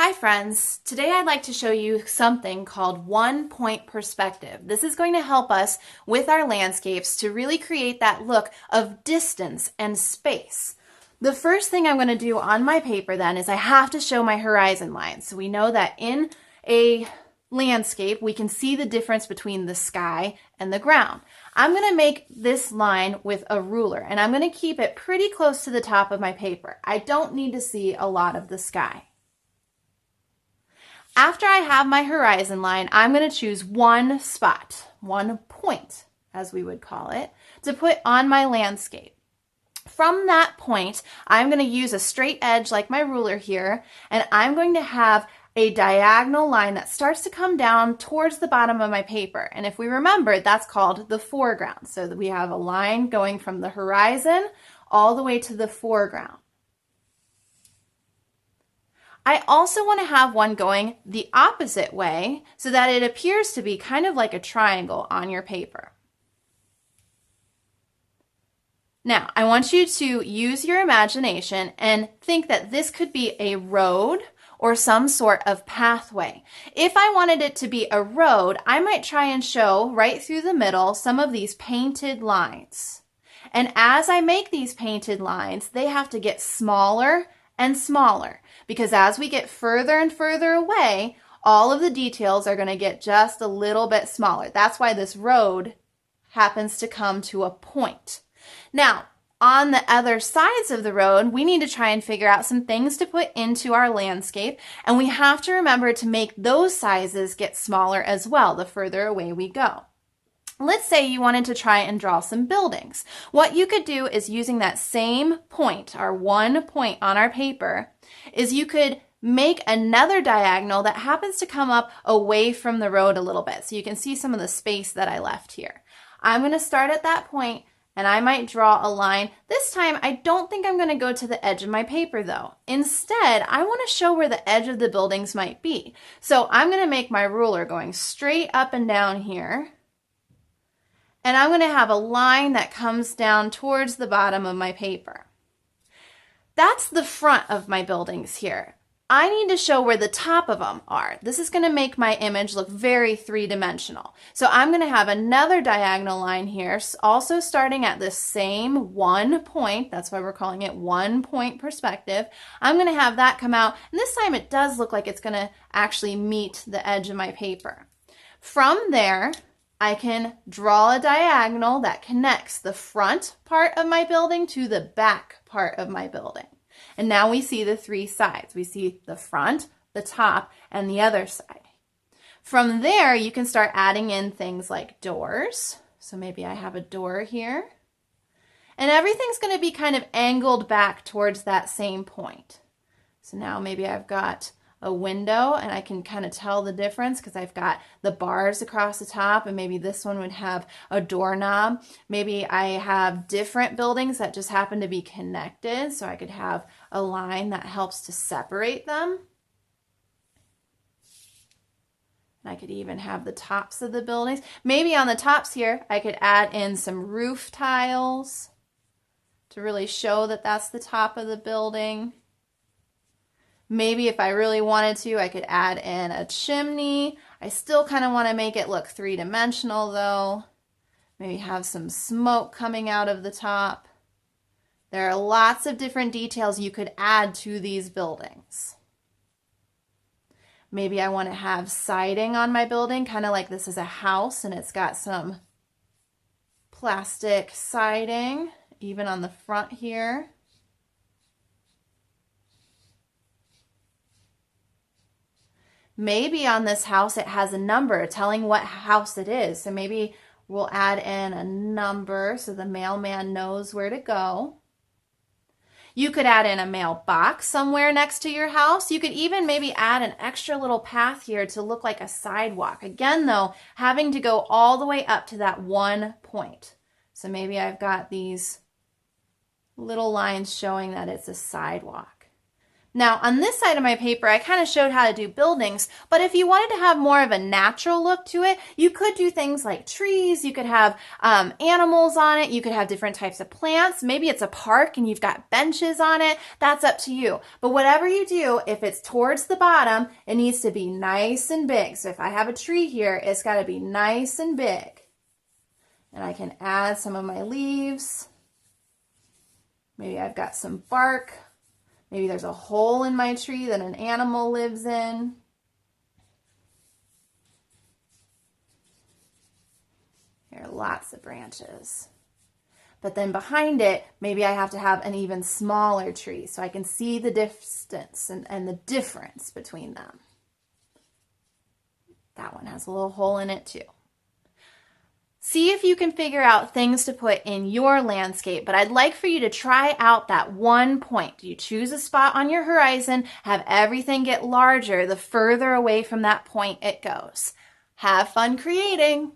Hi friends, today I'd like to show you something called one-point perspective. This is going to help us with our landscapes to really create that look of distance and space. The first thing I'm going to do on my paper then is I have to show my horizon line. So we know that in a landscape we can see the difference between the sky and the ground. I'm going to make this line with a ruler and I'm going to keep it pretty close to the top of my paper. I don't need to see a lot of the sky. After I have my horizon line, I'm going to choose one spot, one point, as we would call it, to put on my landscape. From that point, I'm going to use a straight edge like my ruler here, and I'm going to have a diagonal line that starts to come down towards the bottom of my paper. And if we remember, that's called the foreground. So that we have a line going from the horizon all the way to the foreground. I also want to have one going the opposite way so that it appears to be kind of like a triangle on your paper. Now, I want you to use your imagination and think that this could be a road or some sort of pathway. If I wanted it to be a road, I might try and show right through the middle some of these painted lines. And as I make these painted lines, they have to get smaller and smaller, because as we get further and further away, all of the details are going to get just a little bit smaller. That's why this road happens to come to a point. Now, on the other sides of the road, we need to try and figure out some things to put into our landscape, and we have to remember to make those sizes get smaller as well the further away we go. Let's say you wanted to try and draw some buildings. What you could do is using that same point, our one point on our paper, is you could make another diagonal that happens to come up away from the road a little bit. So you can see some of the space that I left here. I'm going to start at that point and I might draw a line. This time, I don't think I'm going to go to the edge of my paper though. Instead, I want to show where the edge of the buildings might be. So I'm going to make my ruler going straight up and down here. And I'm going to have a line that comes down towards the bottom of my paper. That's the front of my buildings here. I need to show where the top of them are. This is going to make my image look very three-dimensional. So I'm going to have another diagonal line here, also starting at the same one point. That's why we're calling it one-point perspective. I'm going to have that come out, and this time it does look like it's going to actually meet the edge of my paper. From there, I can draw a diagonal that connects the front part of my building to the back part of my building. And now we see the three sides. We see the front, the top, and the other side. From there, you can start adding in things like doors. So maybe I have a door here. And everything's going to be kind of angled back towards that same point. So now maybe I've got a window and I can kind of tell the difference because I've got the bars across the top, and maybe this one would have a doorknob. Maybe I have different buildings that just happen to be connected, so I could have a line that helps to separate them. I could even have the tops of the buildings. Maybe on the tops here I could add in some roof tiles to really show that that's the top of the building. Maybe if I really wanted to, I could add in a chimney. I still kind of want to make it look three-dimensional though. Maybe have some smoke coming out of the top. There are lots of different details you could add to these buildings. Maybe I want to have siding on my building, kind of like this is a house and it's got some plastic siding, even on the front here. Maybe on this house it has a number telling what house it is. So maybe we'll add in a number so the mailman knows where to go. You could add in a mailbox somewhere next to your house. You could even maybe add an extra little path here to look like a sidewalk. Again though, having to go all the way up to that one point. So maybe I've got these little lines showing that it's a sidewalk. Now, on this side of my paper, I kind of showed how to do buildings, but if you wanted to have more of a natural look to it, you could do things like trees, you could have animals on it, you could have different types of plants. Maybe it's a park and you've got benches on it. That's up to you. But whatever you do, if it's towards the bottom, it needs to be nice and big. So if I have a tree here, it's got to be nice and big. And I can add some of my leaves. Maybe I've got some bark. Maybe there's a hole in my tree that an animal lives in. There are lots of branches. But then behind it, maybe I have to have an even smaller tree so I can see the distance and the difference between them. That one has a little hole in it too. See if you can figure out things to put in your landscape, but I'd like for you to try out that one point. You choose a spot on your horizon, have everything get larger the further away from that point it goes. Have fun creating.